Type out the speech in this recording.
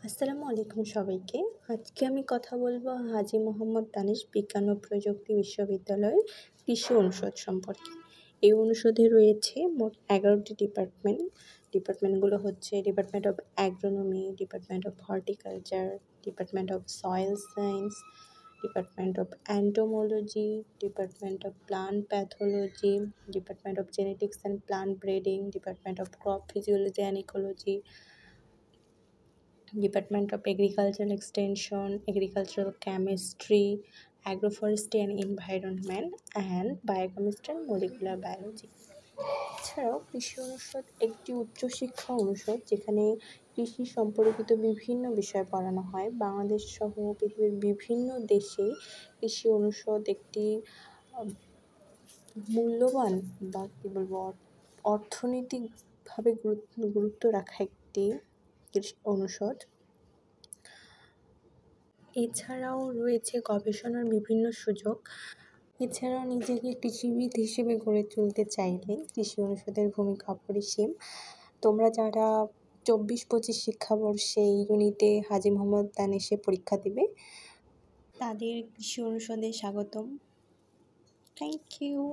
আসসালামু আলাইকুম সবাইকে। আজকে আমি কথা বলবো হাজী মোহাম্মদ দানিশ বিজ্ঞান ও প্রযুক্তি বিশ্ববিদ্যালয়ের কৃষি অনুষদ সম্পর্কে। এই অনুষদে রয়েছে মোট ১১টি ডিপার্টমেন্ট। ডিপার্টমেন্টগুলো হচ্ছে department of agronomy, department of horticulture, department of soil science, department of entomology, department of plant pathology, department of genetics and plant breeding, department of crop physiology and ecology, Department of Agricultural Extension, Agricultural Chemistry, Agroforestry and Environment, and Biochemistry and Molecular Biology. এছাড়াও কৃষি অনুষদ একটি উচ্চশিক্ষা অনুষদ যেখানে কৃষি সম্পর্কিত বিভিন্ন বিষয় পড়ানো হয়। বাংলাদেশ সহ পৃথিবীর বিভিন্ন দেশে কৃষি অনুষদ একটি মূল্যবান বা কী বলবো অর্থনৈতিকভাবে গুরুত্ব রাখা একটি কৃষি অনুষদ। এছাড়াও রয়েছে গবেষণার বিভিন্ন সুযোগ। এছাড়াও নিজেকে কৃষিবিদ হিসেবে গড়ে তুলতে চাইলে কৃষি অনুষদের ভূমিকা অপরিসীম। তোমরা যারা ২৪-২৫ শিক্ষাবর্ষে এই ইউনিটে হাজী মোহাম্মদ দানিশে পরীক্ষা দিবে তাদের কৃষি অনুষদে স্বাগতম। Thank you.